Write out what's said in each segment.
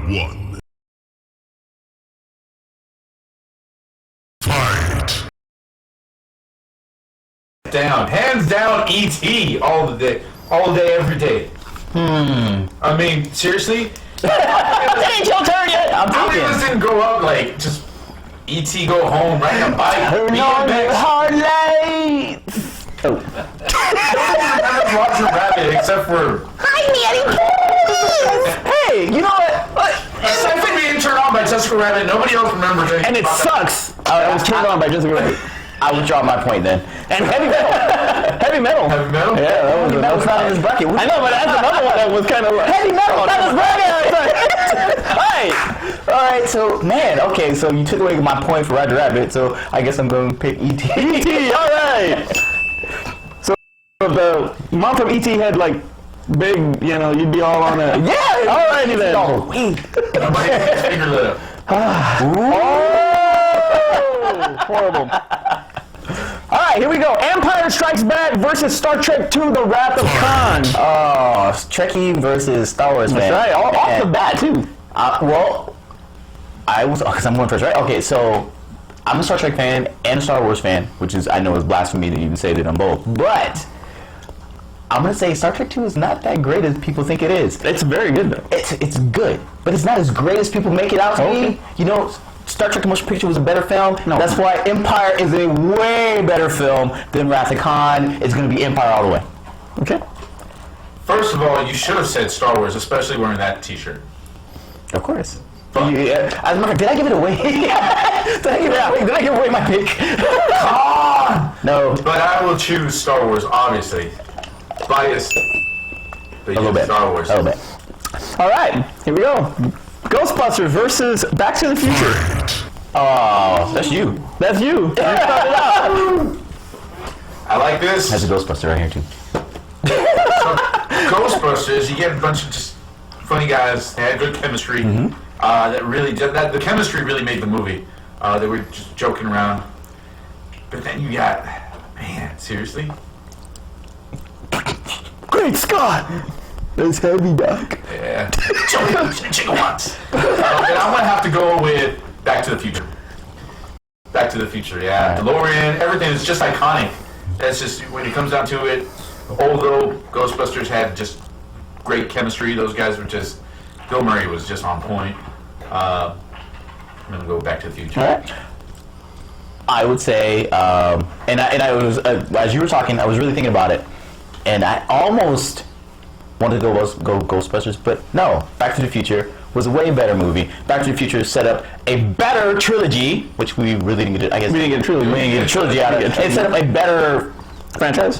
one. Fight. Hands down, E.T. all day, every day. I mean, seriously? It ain't your turn yet. I'm How many of us didn't grow up like just E.T. go home, ride a bike, BMX? Hard lights. Oh. I don't Roger Rabbit except for. Hey, you know what? Except for being turned on by Jessica Rabbit, nobody else remembers anything. And it sucks. I was turned on by Jessica Rabbit. I withdraw my point then. And heavy metal. Heavy metal. Heavy metal? Yeah, that was not in his bracket. I know, but that's another one that was kind of like... Heavy metal, not his bracket! Alright, so, man, okay, so you took away my point for Roger Rabbit, so I guess I'm going to pick E.T. E.T., alright! So, if the mom from E.T. had, like, big, you know, you'd be all on it. Yeah! Alrighty then. Finger lit up. Oh! Horrible. Alright, here we go. Empire Strikes Back versus Star Trek II, The Wrath of Khan. Oh, Trekkie versus Star Wars fan. That's right, off the bat too. Well, I was, because I'm going first, right? Okay, so I'm a Star Trek fan and a Star Wars fan, which is, I know is blasphemy to even say that I'm both. But I'm going to say Star Trek II is not that great as people think it is. It's very good though. It's good, but it's not as great as people make it out to be. You know, Star Trek The Motion Picture was a better film. No. That's why Empire is a way better film than Wrath of Khan. It's going to be Empire all the way. Okay. First of all, you should have said Star Wars, especially wearing that T-shirt. Of course. As a matter of fact, did I give it away? Did I give away my pick? Khan! No. But I will choose Star Wars, obviously. Biased. But A little bit. Star Wars. A little bit. All right, here we go. Ghostbusters versus Back to the Future. Oh, that's you. That's you. You started out. I like this. That's a Ghostbuster right here, too. Ghostbusters, you get a bunch of just funny guys. They had good chemistry. The chemistry really made the movie. They were just joking around. But then you got, man, seriously? Great Scott. That's heavy, Doc. Yeah. Gigawatts. Then I'm going to have to go with Back to the Future. Back to the Future, yeah. DeLorean, everything is just iconic. That's just, when it comes down to it, although Ghostbusters had just great chemistry, those guys were just, Bill Murray was just on point. I'm going to go Back to the Future. All right. I would say, and I was, as you were talking, I was really thinking about it, and I almost wanted to go Ghostbusters, but no, Back to the Future was a way better movie. Back to the Future set up a better trilogy, which we really didn't get. I guess We didn't get a trilogy. We didn't get a trilogy out of it. It set up a better franchise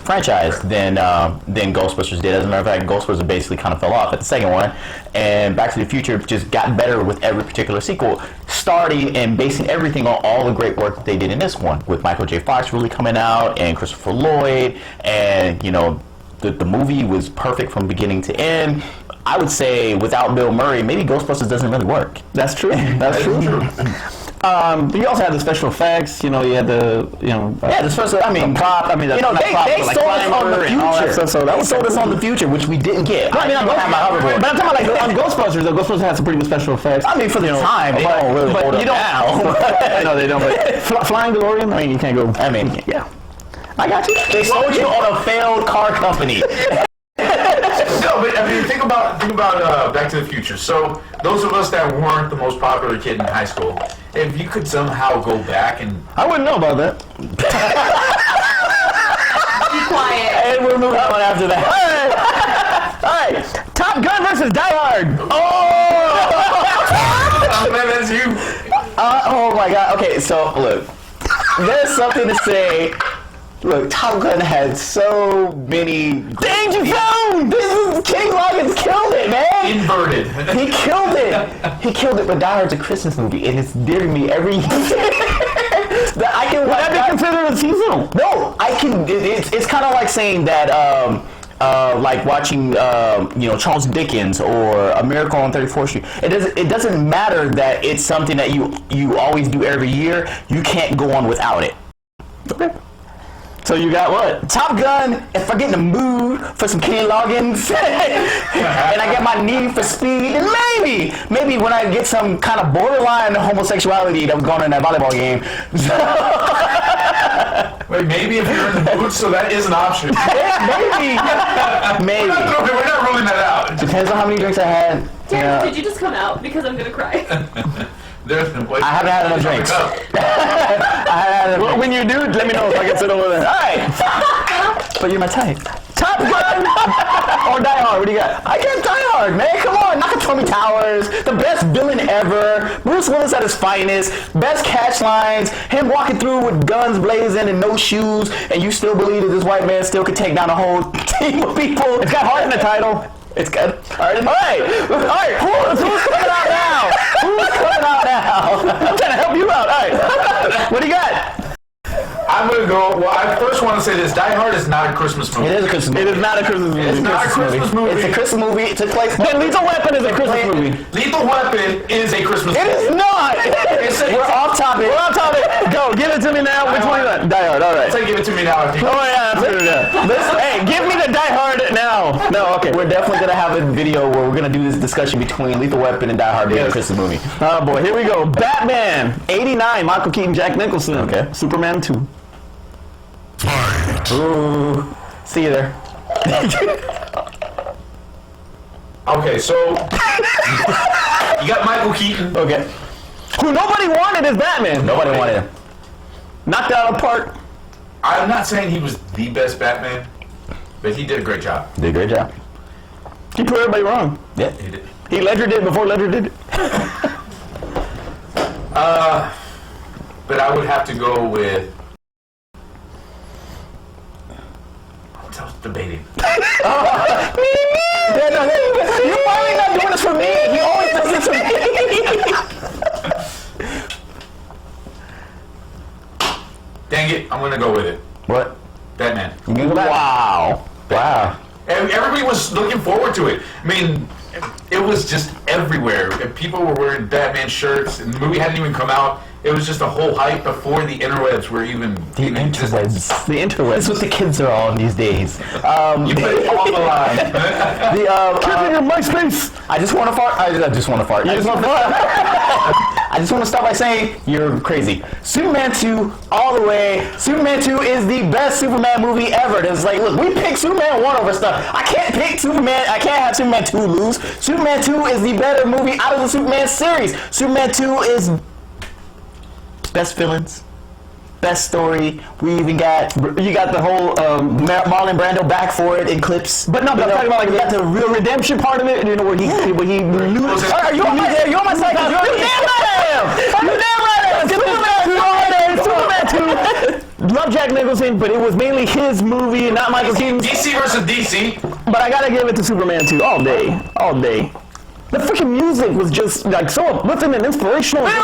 than Ghostbusters did. As a matter of fact, Ghostbusters basically kind of fell off at the second one, and Back to the Future just got better with every particular sequel, starting and basing everything on all the great work that they did in this one, with Michael J. Fox really coming out and Christopher Lloyd, and you know. The movie was perfect from beginning to end. I would say without Bill Murray, maybe Ghostbusters doesn't really work. That's true. That's true. But you also had the special effects. You know, you had the the special. I mean, prop. I mean, you know, they sold us on the future. So they sold us on the future, which we didn't get. But I'm talking about like on Ghostbusters. Though Ghostbusters had some pretty good special effects. I mean, for the time, they don't really hold up now. No, they don't. But Flying DeLorean. I mean, you can't go. I mean, yeah. I got you. They sold you on a failed car company. No, but I mean, think about Back to the Future. So those of us that weren't the most popular kid in high school, if you could somehow go back and I wouldn't know about that. Be quiet. And we're moving on after that. All right. Top Gun versus Die Hard. oh man, that's you. Oh my God. Okay, so look, there's something to say. Look, Top Gun had so many danger zone. This is King Loggins killed it, man. Inverted. He killed it. He killed it. But Die Hard's a Christmas movie, and it's dear to me every year. I can. Would that be considered a seasonal? No, I can. It's kind of like saying that. Like watching, Charles Dickens or A Miracle on 34th Street. It doesn't matter that it's something that you always do every year. You can't go on without it. Okay. So you got what? Top Gun, if I get in the mood for some Kenny Loggins, and I get my need for speed, and maybe when I get some kind of borderline homosexuality that was going on in that volleyball game. Wait, maybe if you're in the mood, so that is an option. Maybe. We're not ruling that out. Depends on how many drinks I had. Derek, did you just come out? Because I'm gonna cry. I haven't had enough drinks. Well, when you do, let me know so I can sit over there. All right. But you're my type. Top Gun or Die Hard? What do you got? I get Die Hard, man. Come on. Nakatomi Towers, the best villain ever. Bruce Willis at his finest. Best catch lines. Him walking through with guns blazing and no shoes, and you still believe that this white man still could take down a whole team of people. It's got heart in the title. It's good. All right. Who's coming out now? Who's coming out now? I'm trying to help you out. All right. What do you got? I'm gonna go. Well, I first want to say this: Die Hard is not a Christmas movie. It is a Christmas movie. It is not a Christmas movie. It's not a Christmas movie. It's a Christmas movie. It took place. Then Lethal Weapon is a Christmas movie. Lethal Weapon is a Christmas movie. It is not. We're off topic. We're on topic. Go, give it to me now. Which one you got? Die Hard. All right. Say give it to me now. Oh yeah, absolutely. Hey, give me the Die Hard now. No, okay. We're definitely gonna have a video where we're gonna do this discussion between Lethal Weapon and Die Hard being a Christmas movie. Oh boy, here we go. Batman, '89. Michael Keaton, Jack Nicholson. Okay. Superman 2. Ooh. See you there. Okay, so you got Michael Keaton. Okay. Who nobody wanted as Batman. Nobody wanted him. Knocked it out of the park. I'm not saying he was the best Batman, but he did a great job. Did a great job. He proved everybody wrong. Yeah. He did. He Ledger did before Ledger did it. But I would have to go with. I was debating. You're finally not doing this for me. He always does this for me. Dang it! I'm gonna go with it. What? Batman. Wow. Wow. Everybody was looking forward to it. I mean, it was just everywhere. People were wearing Batman shirts, and the movie hadn't even come out. It was just a whole hype before the interwebs were even The existed. interwebs. The interwebs. That's what the kids are on these days. You put it on the line. Give me your MySpace. I just want to fart. I just want to fart. You just want to I just want to start by saying you're crazy. Superman 2 all the way. Superman 2 is the best Superman movie ever. It's like, look, we picked Superman 1 over stuff. I can't pick Superman. I can't have Superman 2 lose. Superman 2 is the better movie out of the Superman series. Superman 2 is best villains, best story. We even got You got the whole Marlon Brando back for it in clips. But no, but I'm talking about like you got the real redemption part of it, you know, where he knew. Are you on my side? You damn right I am. You damn right I am. Superman 2. Love Jack Nicholson, but it was mainly his movie and not Michael Keaton's. DC versus DC. But I gotta give it to Superman 2 all day, all day. The freaking music was just like so uplifting and inspirational. Wait,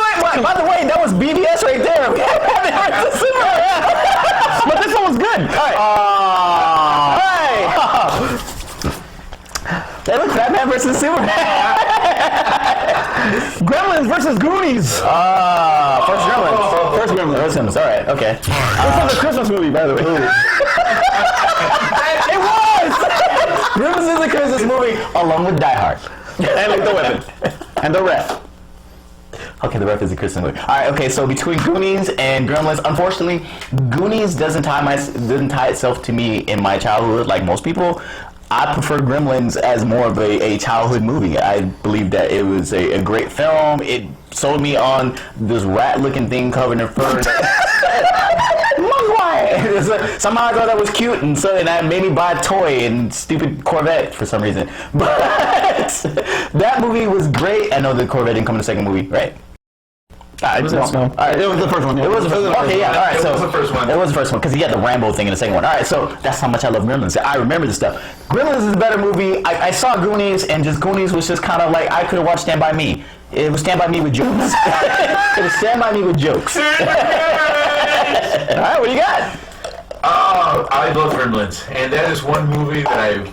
by the way, that was BBS right there. But this one was good. All right. That was Batman versus Superman. Gremlins versus Goonies. First Gremlins. First Gremlins. All right, okay. This was a Christmas movie, by the way. It was! Gremlins is a Christmas movie along with Die Hard. And Lethal Weapon. And The Ref. Okay, The Ref is a Christmas movie. All right, okay, so between Goonies and Gremlins, unfortunately, Goonies doesn't tie itself to me in my childhood like most people. I prefer Gremlins as more of a childhood movie. I believe that it was a great film. It sold me on this rat-looking thing covered in fur. Somehow I thought that was cute, and that made me buy a toy and stupid Corvette for some reason. But that movie was great. I know the Corvette didn't come in the second movie, right? It was the first one. Yeah. It was the first one. Okay, yeah. All right. It So was the first one. It was the first one because he had the Rambo thing in the second one. All right. So that's how much I love Gremlins. I remember this stuff. Gremlins is a better movie. I saw Goonies, and just Goonies was just kind of like I could have watched Stand By Me. It was Stand By Me with jokes. It was Stand By Me with jokes. All right. What do you got? I love Gremlins, and that is one movie that I'm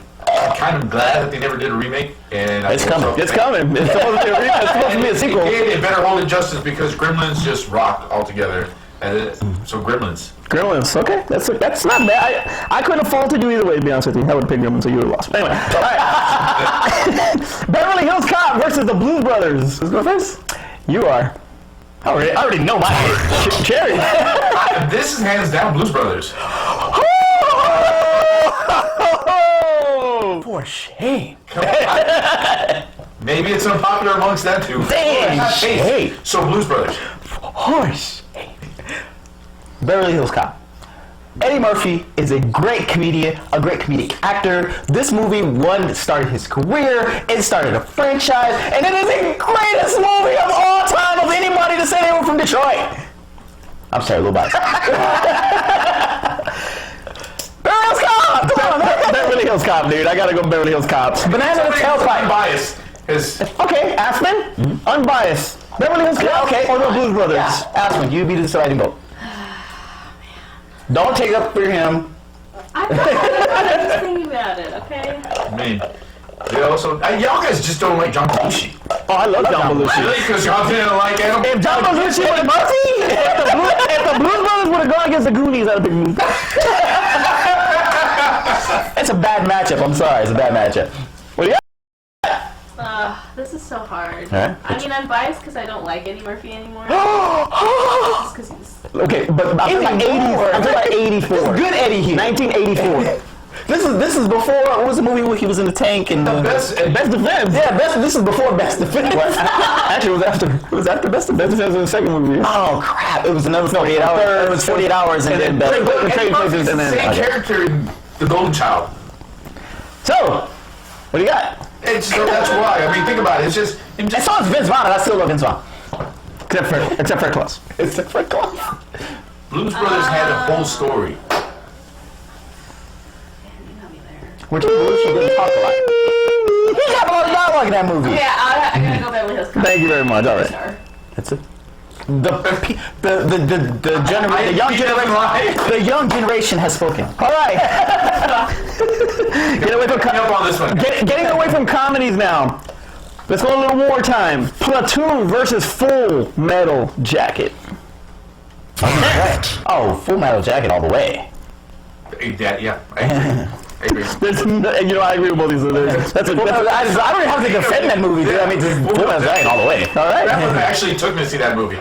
kind of glad that they never did a remake. And It's coming. It's coming. It's supposed to be a sequel. It better hold it justice because Gremlins just rocked altogether. So Gremlins. Gremlins. Okay, that's not bad. I couldn't have faulted you either way. To be honest with you, I would have picked Gremlins, so you would have lost. Anyway, all right. Beverly Hills Cop versus the Blues Brothers. Who's going first? You are. I already know my pick. Cherry. This is hands down Blues Brothers. For shame. Maybe it's unpopular amongst them too. Damn. Hey. So Blues Brothers. Horse. Beverly Hills Cop. Eddie Murphy is a great comedian, a great comedic actor. This movie, started his career, it started a franchise, and it is the greatest movie of all time of anybody to say they were from Detroit. I'm sorry, a little biased. Beverly Hills Cop! Come on, man. Beverly Hills Cop, dude. I gotta go Beverly Hills Cops. Banana in the tailpipe. Unbiased. Okay, Aspen, unbiased. Beverly Hills Cop Okay. or the Blues Brothers? Yeah, Aspen, you be the deciding vote. Don't take up for him. I'm just thinking about it, okay? I mean, they also y'all guys just don't like John Belushi. Oh, I love John Belushi. Really? Because y'all didn't like him? If John Belushi was Murphy, if the Blues Brothers would have gone against the Goonies, I'd have picked Blues. It's a bad matchup. I'm sorry. It's a bad matchup. What do you got? This is so hard. Alright. I mean, I'm biased because I don't like Eddie Murphy anymore. Just because he's... Okay, but I'm talking about 84. I'm talking about 84. Good Eddie here. 1984. This is before. What was the movie where he was in the tank and Best Defense. Yeah, this is before Best Defense. Actually, it was after Best Defense. Best Defense was the second movie. Oh crap! It was another 48 hours. It was 48 hours and then Best. Eddie Murphy's the same character in The Golden Child. So, what do you got? That's why. I mean, think about it. It's just him. As long as Vince Vaughn, and I still love Vince Vaughn. Except for Klaus. Except for Klaus. Blues Brothers had a whole story. You got me there. Which Belushi didn't talk a lot. He got a lot of dialogue in that movie. Yeah, I'm gonna go Beverly Hills Cop. Thank you very much. All right. Star. That's it. The young generation has spoken. All right. Get away from on this one. getting away from comedies now. Let's go a little wartime. Platoon versus Full Metal Jacket. Oh, Full Metal Jacket all the way. Yeah, I agree. I agree with both these. That's I don't even have to defend that movie, dude. I mean, just Full Metal Jacket all the way. all right. That one actually took me to see that movie.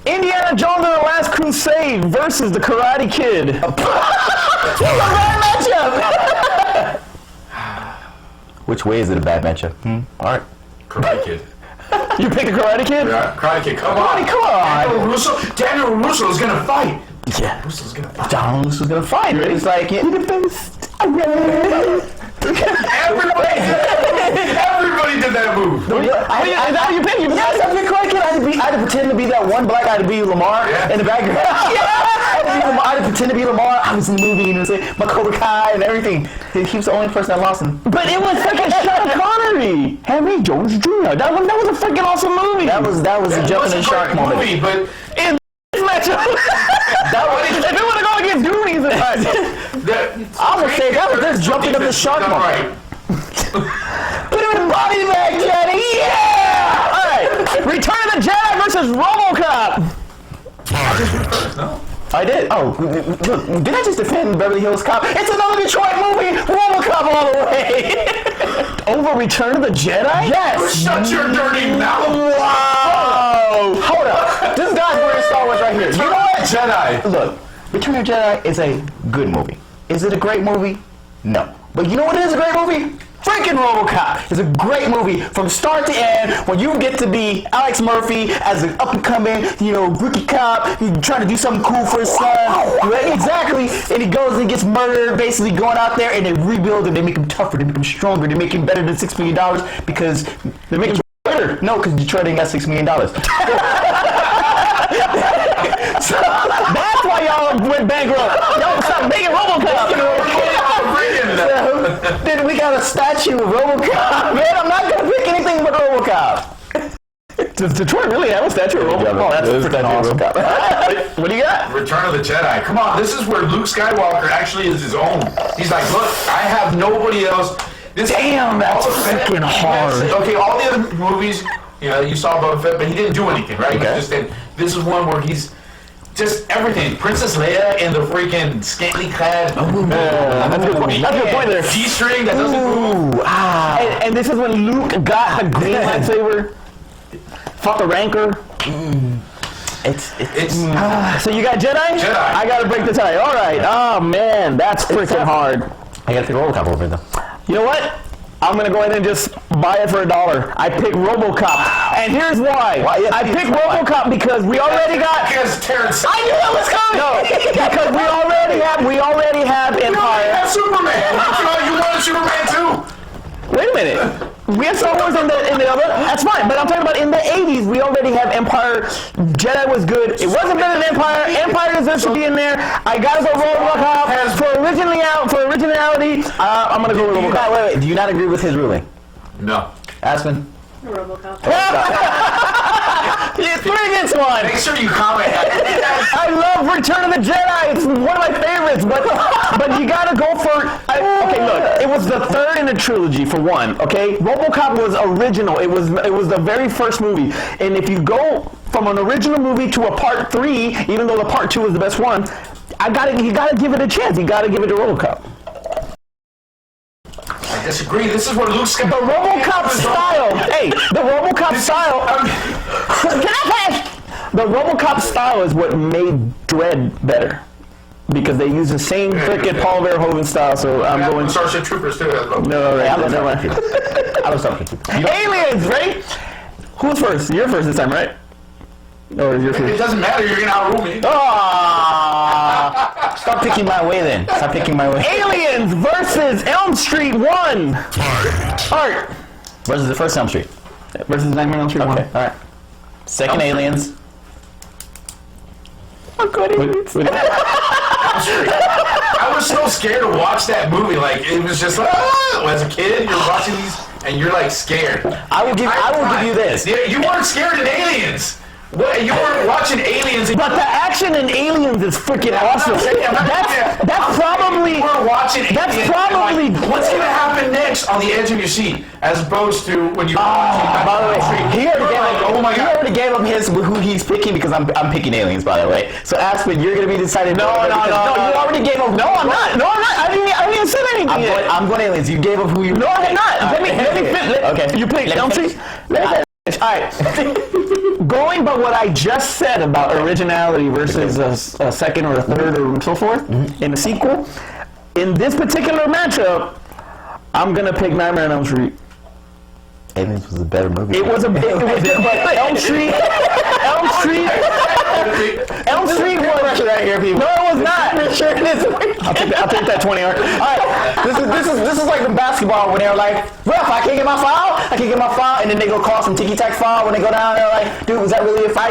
Indiana Jones and the Last Crusade versus the Karate Kid. Which way is it a bad matchup? All right. Karate Kid. You picked the Karate Kid? Yeah, Karate Kid. Come on. Daniel Russo is gonna fight. Yeah. Russo's gonna fight. John Lewis was gonna fight. It's like Everybody did that move. Is that what you picked? Yes, I picked Karate Kid. I had to pretend to be that one black guy to be Lamar in the background. I had to pretend to be Lamar. I was in the movie and my Cobra Kai and everything. He was the only person that lost him. But it was freaking Sean Connery. Henry Jones Jr. That was a freaking awesome movie. That was a jumping in the shark moment. Movie, but in this matchup. If it would have gone against Goonies, I would say that was just jumping up the shark moment. Right. Put him in body bag, Jenny. Yeah. all right. Return of the Jedi versus RoboCop. No. I did. Oh, look, did I just defend Beverly Hills Cop? It's another Detroit movie. RoboCop all the way. Over Return of the Jedi? Yes. Shut your dirty mouth. Wow. Hold up. This guy's wearing Star Wars right here. You know what? Jedi. Look, Return of the Jedi is a good movie. Is it a great movie? No. But you know what is a great movie? Freaking RoboCop is a great movie from start to end. When you get to be Alex Murphy as an up-and-coming, rookie cop, he's trying to do something cool for his son. Right? Exactly. And he goes and gets murdered, basically going out there, and they rebuild him. They make him tougher. They make him stronger. They make him better than $6 million because They make him better. no, because Detroit ain't got $6 million. So that's why y'all went bankrupt. Y'all stopped making RoboCop. Then we got a statue of RoboCop. Man, I'm not gonna pick anything but RoboCop. Does Detroit really have a statue of RoboCop? Oh, that's freaking awesome. What do you got? Return of the Jedi. Come on, this is where Luke Skywalker actually is his own. He's like, look, I have nobody else. Damn, that's freaking hard. Okay, all the other movies You know, you saw Boba Fett, but he didn't do anything, right? Okay. He just did. This is one where he's just everything. Princess Leia in the freaking scantily clad. That's a good point. That's a good point there. G-string that doesn't move. Ooh, ah. And this is when Luke got a green lightsaber. Fought the Rancor. It's So you got Jedi? Jedi. I gotta break the tie. All right. Oh man, that's freaking hard. I gotta pick RoboCop over it though. You know what? I'm gonna go ahead and just buy it for $1. I pick RoboCop, and here's why. I picked RoboCop because we already got. because Terrence. I knew that was coming. No, because we already have You Empire. have Superman. You wanted Superman too. Wait a minute. We have Star Wars in the other. That's fine, but I'm talking about in the 80s. We already have Empire. Jedi was good. It wasn't better than Empire. Empire deserves to be in there. I gotta go RoboCop for originality. I'm gonna go with RoboCop. Wait. Do you not agree with his ruling? No. Aspen? RoboCop. It's 3 against 1. Make sure you comment. I love Return of the Jedi. It's one of my favorites, but you gotta go for. Okay, look, it was the third in the trilogy for one. Okay, RoboCop was original. It was the very first movie, and if you go from an original movie to a part 3, even though the part 2 is the best one, you gotta give it a chance. You gotta give it to RoboCop. I disagree. This is where Luke Skywalker. The RoboCop style. Hey, the RoboCop style. The RoboCop style is what made Dread better. Because they use the same frickin' Paul Verhoeven style, so I'm going. Starship Troopers too. No, right. Never mind. I was talking. Aliens, right? Who's first? You're first this time, right? Or is your It first? doesn't matter. You're gonna outrule me. Ah! Stop picking my way then. Stop picking my way. Aliens versus Elm Street 1. Art Versus the first Elm Street. versus Nightmare on Elm Street 1. Okay. All right. Second Aliens. Oh, good. I was so scared to watch that movie. Like it was just like as a kid, you're watching these and you're like scared. I will give you this. Yeah, you weren't scared in Aliens. What, you weren't watching Aliens. But the action in Aliens is freaking awesome. That's probably. You were watching. That's Aliens, probably. like, what's gonna happen next on the edge of your seat, as opposed to when you're watching. By the way, he oh my God. already gave up his who he's picking because I'm picking Aliens. By the way, so Aspen, you're gonna be deciding. No. You already gave up. No, I'm not. I didn't even say anything yet. I'm going Aliens. You gave up who you. No, I did not. Let me finish. Okay. You picked Elm Street? Let me finish. All right. Going by what I just said about originality versus a second or a third or so forth in the sequel, in this particular matchup, I'm gonna pick Nightmare on Elm Street. Aliens was a better movie. It was good, but Elm Street was right here, people. No, it was not. Sure it is. I'll take that 20. All right. This is like the basketball when they're like, ref, I can't get my foul, and then they go call some ticky-tack foul when they go down. They're like, dude, was that really a foul?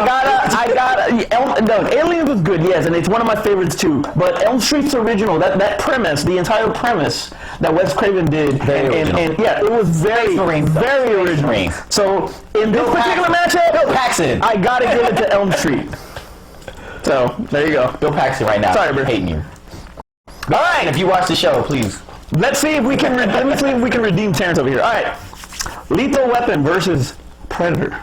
Aliens was good, yes, and it's one of my favorites too. But Elm Street's original, that premise, the entire premise that Wes Craven did, and yeah, it was very original. So in this particular matchup, Bill Paxton. I gotta give it to Elm Street. So there you go. Bill Paxton right now. Sorry, bro. Hating you. All right, if you watch the show, please. Let's see if we can redeem Terrence over here. All right, Lethal Weapon versus Predator.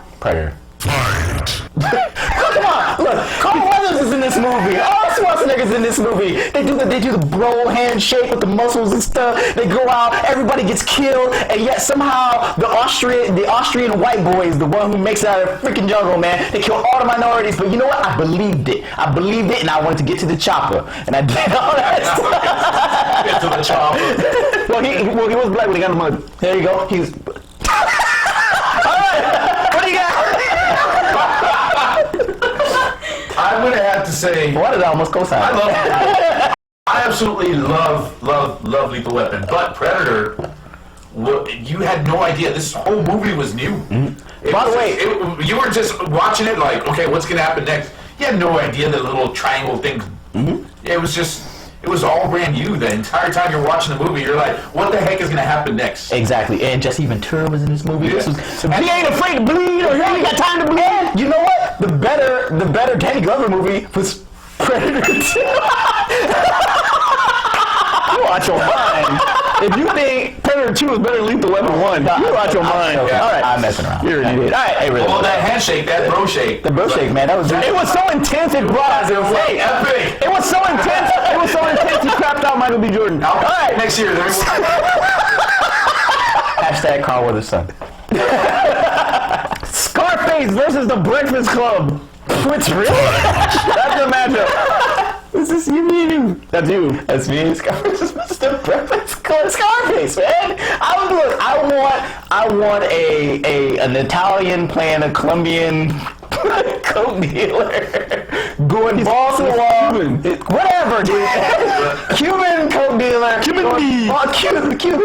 Come on, look, Carl Weathers is in this movie. All Schwarzenegger's in this movie. They do the bro handshake with the muscles and stuff. They go out, everybody gets killed, and yet somehow the Austrian white boy is the one who makes it out of the freaking jungle, man. They kill all the minorities, but you know what? I believed it, and I wanted to get to the chopper, and I did all that stuff. Get to the chopper. Well, he was black when he got in the mud. There you go. He's. All right, what do you got? I'm gonna have to say. Why did I almost go silent? I absolutely love Lethal Weapon, but Predator. You had no idea this whole movie was new. By the way, you were just watching it like, okay, what's gonna happen next? You had no idea the little triangle thing. It was all brand new. The entire time you're watching the movie, you're like, what the heck is gonna happen next? Exactly, and Jesse Ventura was in this movie. Yeah. He ain't afraid to bleed, or he ain't got time to bleed. And you know what? The better Danny Glover movie was Predator 2. Watch your mind. If you think Predator 2 was better than Lethal Weapon 1. You're out your mind. All right. I'm messing around. You're an idiot. All right. Hey, really. Oh, that handshake, that bro shake. The bro shake, man. That was. It was so intense it brought us. Epic. It was so intense. It was so intense he crapped out Michael B. Jordan. All right, next year. Hashtag Carl with his son. Scarface versus the Breakfast Club. Which really? That's the matchup. This is you. That's you. That's me. Scarface versus the Breakfast Club. Scarface, man. I want an Italian playing a Colombian coke dealer going balls to the wall. Whatever, dude. Cuban coke dealer. Cuban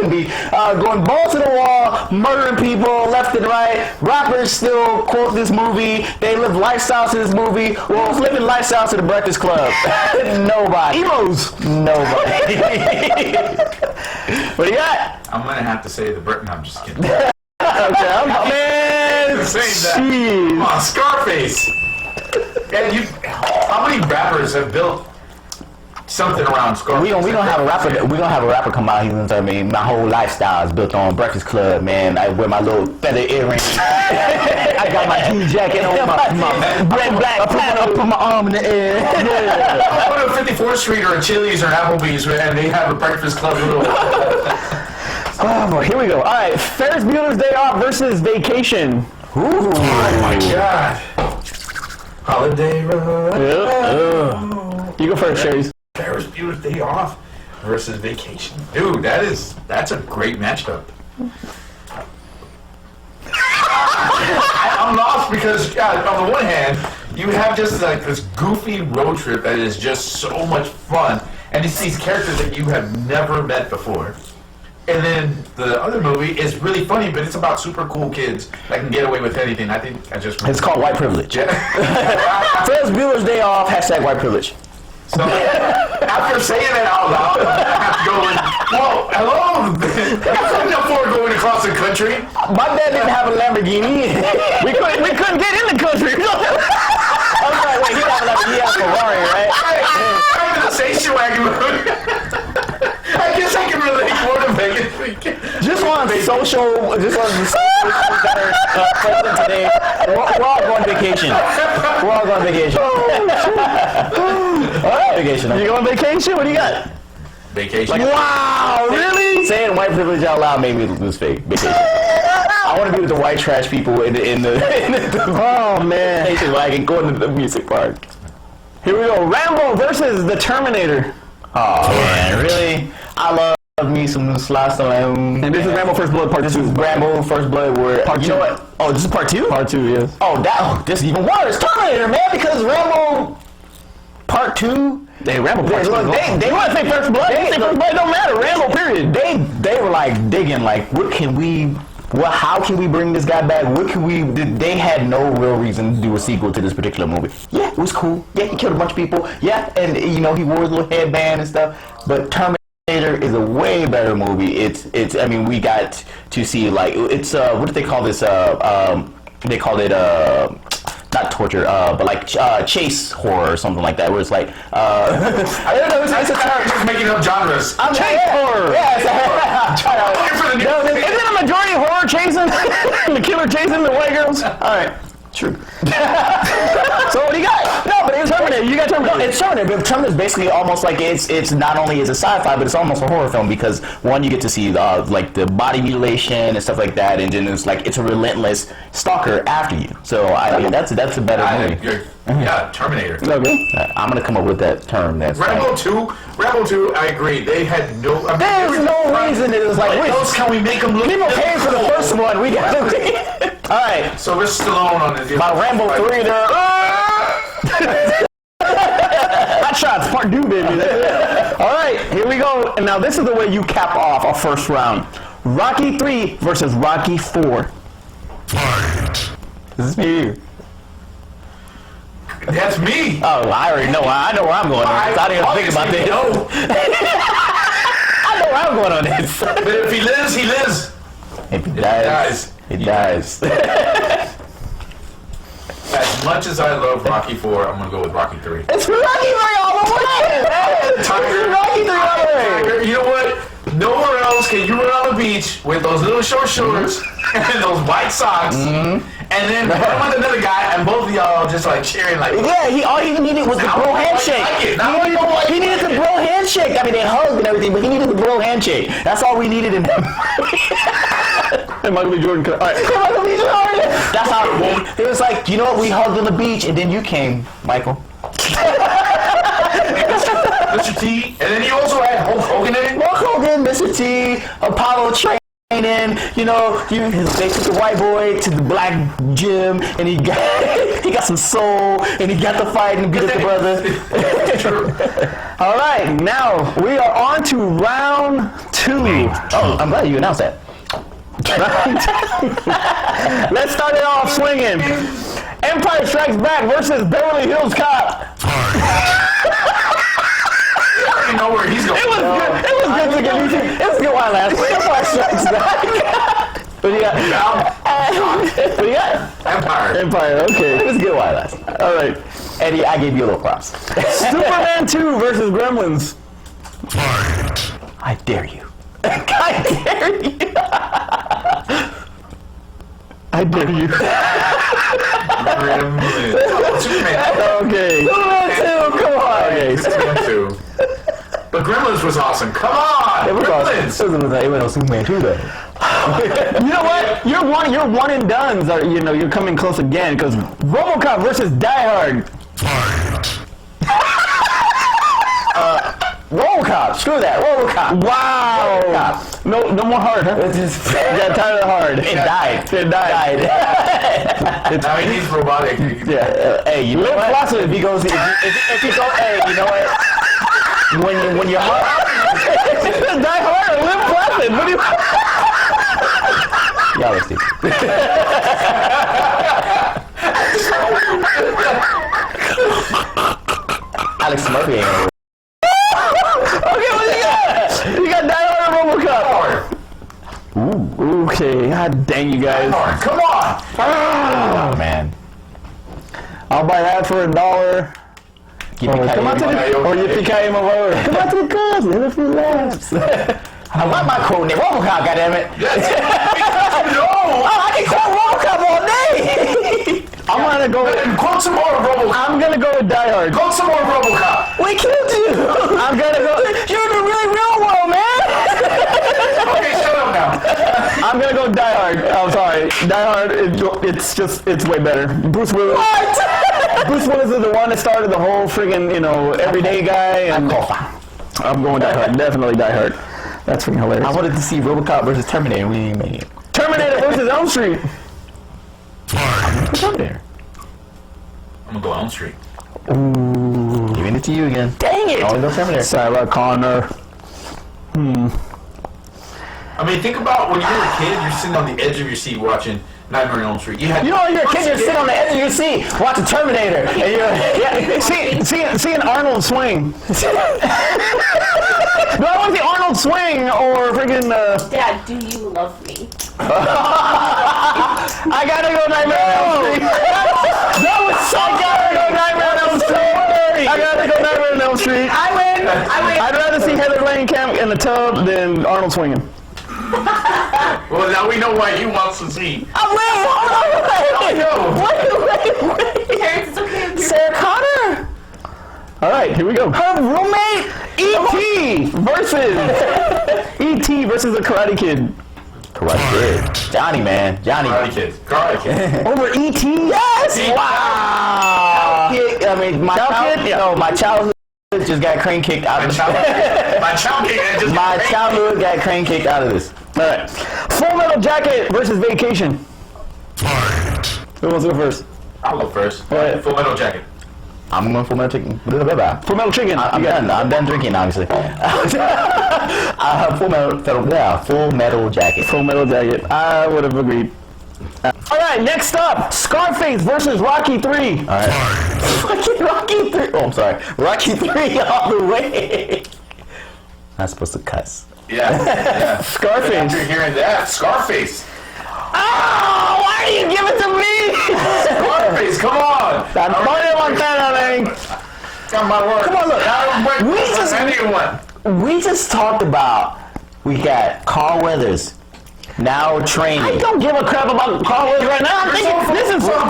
B. Going balls to the wall, murdering people left and right. Rappers still quote this movie. They live lifestyles to this movie. Who's living lifestyles to the Breakfast Club? Nobody. Emos. Nobody. What do you got? I'm gonna have to say the Brit. No, I'm just kidding. Okay, man. Come on, Scarface. And how many rappers have built something around Scarface? We gonna have a rapper. We gonna have a rapper come out. He's gonna tell me my whole lifestyle is built on Breakfast Club. Man, I wear my little feather earrings. I got my jean jacket on, my black plaid. I put my arm in the air. I go to 54th Street or a Chili's or an Applebee's and they have a Breakfast Club little. Oh boy, here we go. All right, Ferris Bueller's Day Off versus Vacation. Ooh. Oh my God. Holiday Road. You go first, Sherry's. Ferris Bueller's Day Off versus Vacation. Dude, that's a great matchup. I'm lost because on the one hand, you have just like this goofy road trip that is just so much fun, and it's these characters that you have never met before. And then the other movie is really funny, but it's about super cool kids that can get away with anything. I think I just... It's called white privilege. Yeah. Ferris Bueller's Day Off. Hashtag white privilege. So, after saying that out loud, I have to go and, whoa, hello? I couldn't afford going across the country. My dad didn't have a Lamborghini. We couldn't get in the country. I was like, wait, he had a Ferrari, right? I'm in the station wagon. I guess I can relate more to Vegas. Just on social that are present today. We're all going vacation. We're all going vacation. All right, vacation. You going vacation? What do you got? Vacation. Wow, really? Saying white privilege out loud made me lose faith. Vacation. I want to be with the white trash people in the Oh man. vacation wagon going to the music park. Here we go. Rambo versus the Terminator. Oh man, really? I love me some Sly Stallone. And this is Rambo First Blood Part 2. Rambo First Blood. Where Part you 2. know what? Oh, this is part 2. Part 2, yes. Oh, this is even worse. Terminator, man, because Rambo Part 2. They Rambo Part 2. They want to say First Blood. They say First Blood. It don't matter. Rambo. Period. They were like digging, like, what can we? Well, how can we bring this guy back? What can we? They had no real reason to do a sequel to this particular movie. Yeah, it was cool. Yeah, he killed a bunch of people. Yeah, and he wore his little headband and stuff. But Terminator is a way better movie. It's. I mean, we got to see like it's. What do they call this? They call it not torture, but like chase horror or something like that, where it's like I don't know. It's a term. Just making up genres. Chase horror. Yes. Isn't a majority horror chasing? The killer chasing the white girls? All right. True. So what do you got? No, but it's Terminator. You got Terminator. No, it's Terminator. But Terminator is basically almost like it's not only is a sci-fi, but it's almost a horror film because one, you get to see like the body mutilation and stuff like that, and then it's like it's a relentless stalker after you. So I mean that's a better movie. Yeah, Terminator. Okay. I'm gonna come up with that term. That's Rambo 2. Rambo 2. I agree. They had no. I mean, There's no reason it was like what else can we make them look? people came for the first one. We got to. All right. So we're Stallone on this. My Rambo 3 there. Hot Shots Part 2, baby. All right, here we go. And now this is the way you cap off our first round. Rocky 3 versus Rocky 4. Fight. This is me. That's me. Oh, I already know. I know where I'm going. I didn't even think about this. I know where I'm going on this. But if he lives, he lives. If he dies, he dies. As much as I love Rocky 4, I'm gonna go with Rocky 3. It's Rocky 3 all the way. Tiger. Rocky 3 all the way. You know what? Nowhere else can you run on the beach with those little short shorts and those white socks, and then run with another guy, and both of y'all just like cheering like. Yeah, all he needed was the bro handshake. He needed the bro handshake. I mean, they hugged and everything, but he needed the bro handshake. That's all we needed in him. And Michael B. Jordan. All right. Michael B. Jordan. That's how it was like. You know what? We hugged on the beach, and then you came, Michael. Mr. T, and then you also had Hulk Hogan in it. Hulk Hogan, Mr. T, Apollo training. You know, they took the white boy to the black gym, and he got some soul, and he got to fight and beat up the brother. True. All right, now we are on to round 2. Oh, I'm glad you announced that. Let's start it off swinging. Empire Strikes Back versus Beverly Hills Cop. You know where he's going. It was good to get me. It was a good while last week. Empire Strikes Back. What do you got? What do you got? Empire, okay. It was a good while last. All right. Eddie, I gave you a little props. Superman 2 versus Gremlins. I dare you. I dare you. I dare you. Superman. Okay. Superman 2, come on. Okay. Superman 2. But Gremlins was awesome. Come on, It was Gremlins. awesome. It was Superman 2 though. You know what? You're one and dones. Are you're coming close again because RoboCop versus Die Hard. RoboCop, screw that, RoboCop. Wow. RoboCop. No more hard, huh? It's just, Got tired of the hard. it died. It died. Now he's robotic. Yeah. Hey, you know Live what? Placid. If he goes, if he go, hey, you know what? When you're hard, Die Hard or Live Placid? What do you? y'all are stupid. Alex Murphy ain't gonna. Okay, what do you got? You got Die Hard or RoboCop? Ooh. Okay. God dang you guys. Come on. Oh man. I'll buy that for $1. Come out to the or yippee-ki-yay mother. Come out to the cuz. Let a few laughs. I want my code name RoboCop, goddammit. No. Oh, I can quote RoboCop all day. I'm gonna go. Quote some more Robocop. I'm gonna go with Die Hard. Quote some more Robocop. We killed you. I'm gonna go. You're in the really real world, man. Okay, shut up now. I'm gonna go Die Hard. I'm sorry. Die Hard. It's way better. Bruce Willis. What? Bruce Willis is the one that started the whole friggin' everyday guy. And I'm going Die Hard. Definitely Die Hard. That's freaking hilarious. I wanted to see RoboCop versus Terminator. We didn't make it. Terminator versus Elm Street. Terminator. I'm gonna go Elm Street. Ooh. Giving it to you again. Dang it! Only go Terminator. Sarah Connor. I mean, think about when you were a kid, you're sitting on the edge of your seat watching Nightmare on Elm Street. You're a kid, you're sitting on the edge of your seat watching Terminator. And you're, seeing Arnold swing. Do I want to see Arnold swing or friggin' Dad, do you love me? I gotta go Nightmare on Elm Street. That was so gotta go Nightmare on Elm Street. I gotta go Nightmare on Elm Street. I win. I'd rather see Heather Langenkamp in the tub than Arnold swinging. Well, now we know why he wants to see. oh, wait, hold on, wait. Terrence, it's okay. Sarah Connor. All right, here we go. Her roommate. E.T. versus E.T. versus the Karate Kid. Karate Kid. Johnny, man. Johnny. Karate Kid. Over E.T. Yes. Wow. I mean, my childhood just got crane kicked out of this. My childhood got crane kicked out of this. All right. Full Metal Jacket versus Vacation. Who wants to go first? I'll go first. All right. Full Metal Jacket. I'm going Full Metal Chicken. Full Metal Chicken. I'm done. I'm done drinking, obviously. Full Metal Jacket. Full Metal Jacket. I would have agreed. All right, next up, Scarface versus Rocky 3. All right. Rocky 3. Oh, I'm sorry. Rocky 3 all the way. Not supposed to cuss. Yeah. Scarface. After hearing that, Scarface. Oh, why are you giving it to me? Scarface, come on. Antonio Montana, man. Got my word. Come on, look. We just talked about We got Carl Weathers. Now training. I don't give a crap about Carl Weathers right now. I'm thinking this is From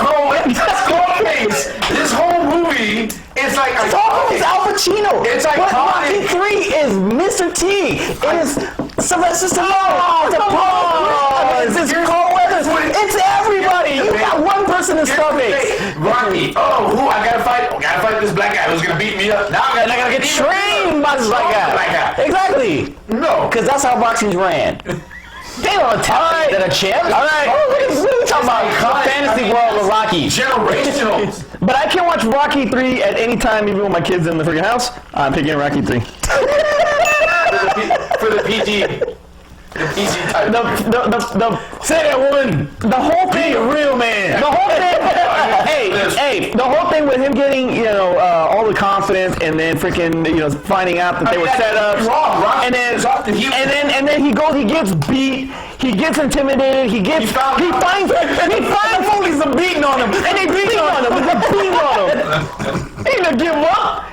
Scarface. This whole movie is like It's Al Pacino. It's but Rocky iconic. 3 is Mr. T. It is Sylvester Stallone. It's Carl Weathers. It's everybody. You got one person in Scarface. Rocky. Oh, who? I gotta fight this black guy who's gonna beat me up. Now I gotta get Trained by this black guy. Exactly. No. Because that's how boxing's ran. They don't tell me that a champ. All right. What are you talking about? iconic. Fantasy world of Rocky. Generational. But I can watch Rocky 3 at any time, even with my kids in the freaking house. I'm picking Rocky 3. For the PG. The PG type. Say that, woman. The whole thing, Be a real man. the whole thing. hey, the whole thing with him getting, all the confidence, and then freaking, finding out that they were set up, and then he goes, he gets beat, he gets intimidated, he finds police are beating on him, and they beating on him, they're beating on him. He didn't give up.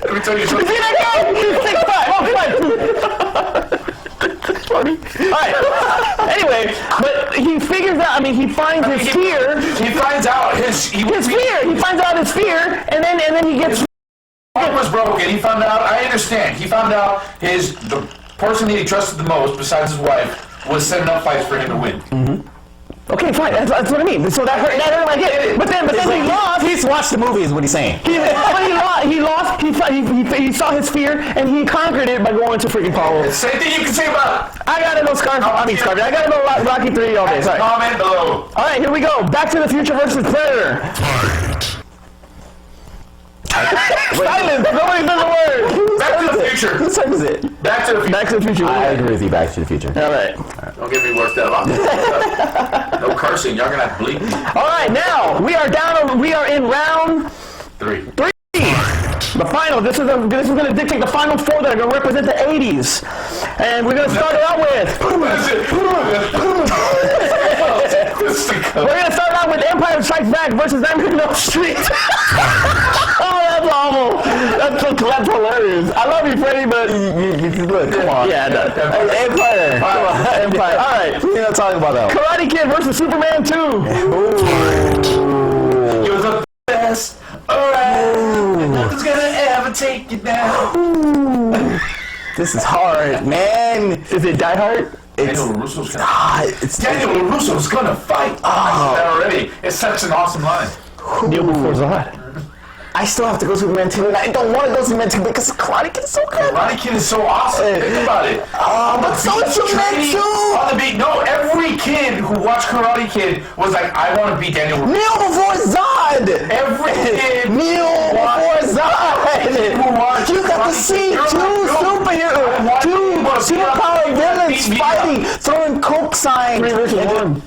Let me tell you You something. see that guy? He's 6'5". Funny. All right. Anyway, but he figures out. I mean, he finds his fear. He finds out his Fear. He finds out his fear, and then he gets. heart was broken. He found out. I understand. He found out the person that he trusted the most, besides his wife, was setting up fights for him to win. Okay, fine. That's what I mean. So that hurt like it. But then he lost. He's watched the movie, is what he's saying. He lost. He saw his fear, and he conquered it by going to freaking Paulo. Same thing you can say about I gotta go Scarface. I gotta go Rocky 3 all day. Sorry. comment below. All right, here we go. Back to the Future versus Predator. Silence. Nobody says a word. Back to the Future. Who says it? Back to the Future. Back to the Future. I agree with you. Back to the Future. All right. Don't get me worked up. No cursing. Y'all gonna have to bleep me. All right. Now we are down. We are in round 3. 3. The final. This is going to dictate the final 4 that are going to represent the 80s, and we're going to start it out with. We're going to start out with Empire Strikes Back versus Nightmare on Elm Street. Oh, that's awful. That's hilarious. I love you, Freddie, but look, come on. Yeah, Empire. Come on, Empire. All right. We're not talking about that. Karate Kid versus Superman 2. You're the best. Alright. Nothing's gonna ever take you down. This is hard, man. Is it Die Hard? Daniel Daniel LaRusso's gonna fight. I said that already. It's such an awesome line. Kneel before Zod. I still have to go Superman 2, and I don't want to go Superman 2 because Karate Kid is so good. Karate Kid is so awesome. Think about it. But so is Superman 2. On the beat. No, every kid who watched Karate Kid was like, I want to be Daniel LaRusso. Kneel before Zod. Every kid Kneel before Zod. You got to see two superpower villains fighting, throwing Coke signs. 3 versus 1.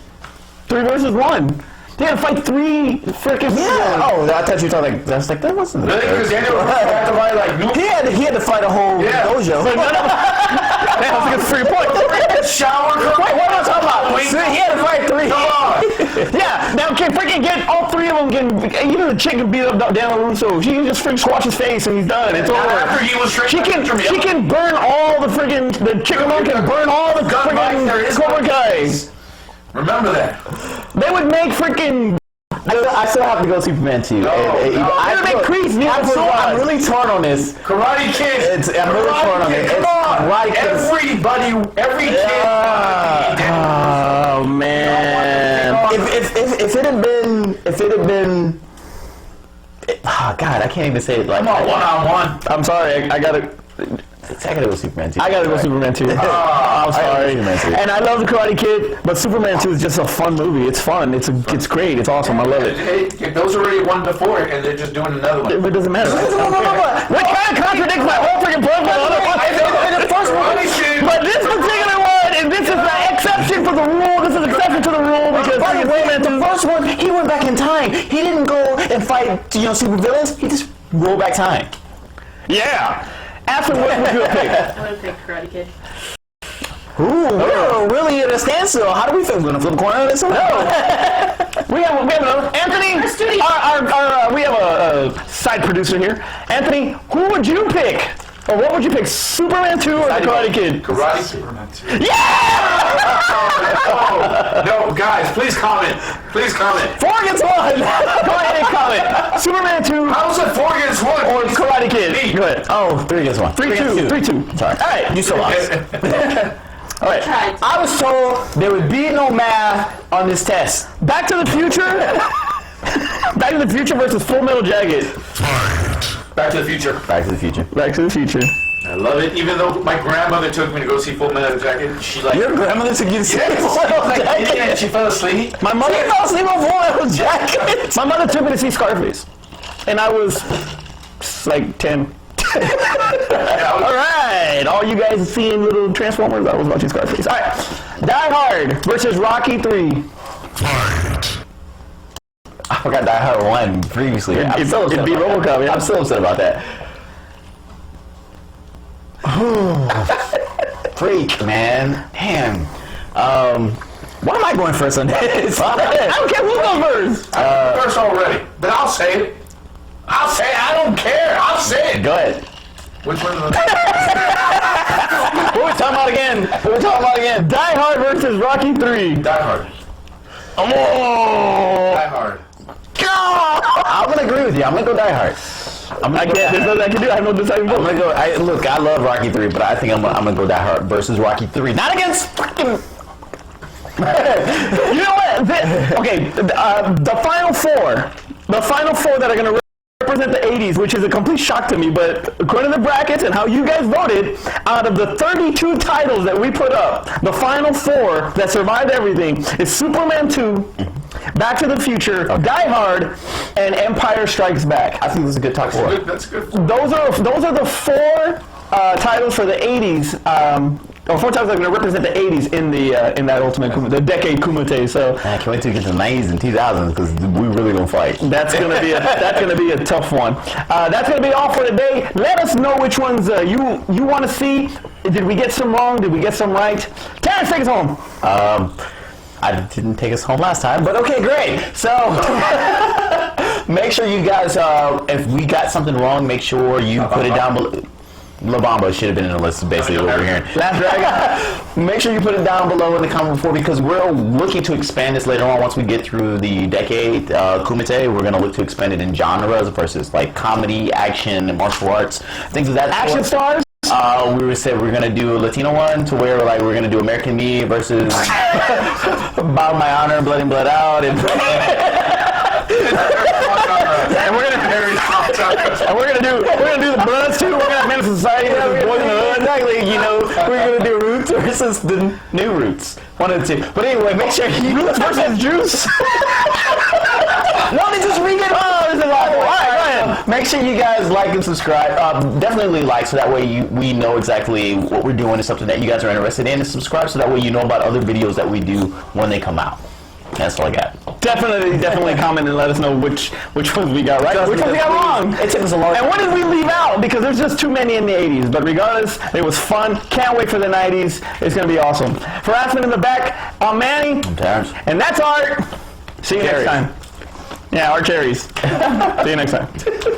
3 versus 1. They had to fight 3 freaking Yeah. Oh, I thought you were talking like that wasn't. Really? Because Daniel LaRusso had to fight like New He had to fight a whole dojo. That's a 3 point. shower. Wait, what am I talking about? Wait, He had to fight 3. Come on. Yeah, now can freaking get all 3 of them. Even the chick can beat up Daniel LaRusso. She can just freaking squash his face and he's done. It's over. After he was She can burn all the friggin' the chicken one can burn all the friggin' Cobra Guys. Remember that. They would make freaking. I still have to go Superman 2. I'm really torn on this. Karate Kid. I'm really torn on it. Come on. Karate Kid. Every kid. Oh man! If it had been, oh God, I can't even say it like. Come on, one-on-one. I'm sorry, I gotta go Superman 2. I gotta go Superman 2. I'm sorry. And I love the Karate Kid, but Superman 2 is just a fun movie. It's fun. It's great. It's awesome. I love it. Hey, those already won before, and they're just doing another one. It doesn't matter. What kind of contradicts my whole freaking point? But this particular one, and this is the exception for the rule. This is exception to the rule because the first one, he went back in time. He didn't go and fight, super villains. He just rolled back time. Yeah. After what would you pick? I'm gonna pick Karate Kid. Ooh, we're really at a standstill. How do we feel? We're gonna flip a coin on this one? No. we have another. Anthony, we have a side producer here. Anthony, who would you pick? Or what would you pick, Superman 2 or The Karate Kid? Karate Superman 2. Yeah! No, guys, please comment. Please comment. 4 against 1. Go ahead and comment. Superman 2 How is it 4 against 1? or Karate Kid? Go ahead. Oh, 3 against 1. 3-2. 3-2. Sorry. All right. You still lost. All right. Tried. I was told there would be no math on this test. Back to the Future. Back to the Future versus Full Metal Jacket. Back to the Future. Back to the Future. Back to the Future. I love it. Even though my grandmother took me to go see Full Metal Jacket, she like. Your grandmother took you to see Yes, Full Metal like, Jacket. yeah, she fell asleep. My mother You fell asleep on Full Metal Jacket. My mother took me to see Scarface, and I was like 10. All right, all you guys seeing little Transformers, I was watching Scarface. All right, Die Hard versus Rocky 3. I forgot Die Hard 1 previously. I'm still upset It'd be about that. RoboCop, yeah. I'm still upset about that. Freak, man. Damn. Why am I going first on this? I don't care who goes first. I'm first already, but I'll say it. I'll say it. I don't care. I'll say it. Go ahead. Which one? Of What are we talking about again? What are we talking about again? Die Hard versus Rocky 3. Die Hard. Oh! Die Hard. I'm gonna agree with you. I'm gonna go Die Hard. I can't. There's nothing I can do. I have no deciding I'm vote. gonna go. Look, I love Rocky 3, but I think I'm gonna go Die Hard versus Rocky 3. Not against fucking. You know what? The final four. The final four that are going to represent the 80s, which is a complete shock to me, but according to the brackets and how you guys voted, out of the 32 titles that we put up, the final four that survived everything is Superman 2, Back to the Future, Die Hard, and Empire Strikes Back. I think this is a good talk for. That's good. Those are the four titles for the 80s. Or 4 titles that are going to represent the 80s in that Ultimate Kumite, the decade Kumite. So I can't wait to get to the 90s and 2000s because we really gonna fight. that's gonna be a tough one. That's gonna be all for today. Let us know which ones you want to see. Did we get some wrong? Did we get some right? Terrence, take us home. I didn't take us home last time, but okay, great. So make sure you guys, if we got something wrong, make sure you put it down below. La Bamba should have been in the list, is basically what we're hearing. Last Dragon. Make sure you put it down below in the comment before, because we're looking to expand this later on once we get through the decade Kumite. We're going to look to expand it in genres versus like comedy, action, martial arts, things of that Action sort. stars. We said we're going to do a Latino one to where like we're going to do American Me versus Bow My Honor, Blood In, Blood Out, and we're gonna do the Bloods too. We're gonna have Men of Society versus Boys in the Hood. exactly. You know, we're gonna do Roots versus the New Roots. One of the two. But anyway, make sure you Roots versus Juice. No, they just read it. Oh, this is all right. Make sure you guys like and subscribe. Definitely like, so that way we know exactly what we're doing is something that you guys are interested in. And subscribe so that way you know about other videos that we do when they come out. That's all I got. Definitely comment and let us know which ones we got right, which ones we got wrong. It took us a long time. And what did we leave out? Because there's just too many in the 80s. But regardless, it was fun. Can't wait for the 90s. It's going to be awesome. For Aspen in the back, I'm Manny. I'm Terrence. And that's Art. See you next Cherries. time. Yeah, Art Cherries. See you next time.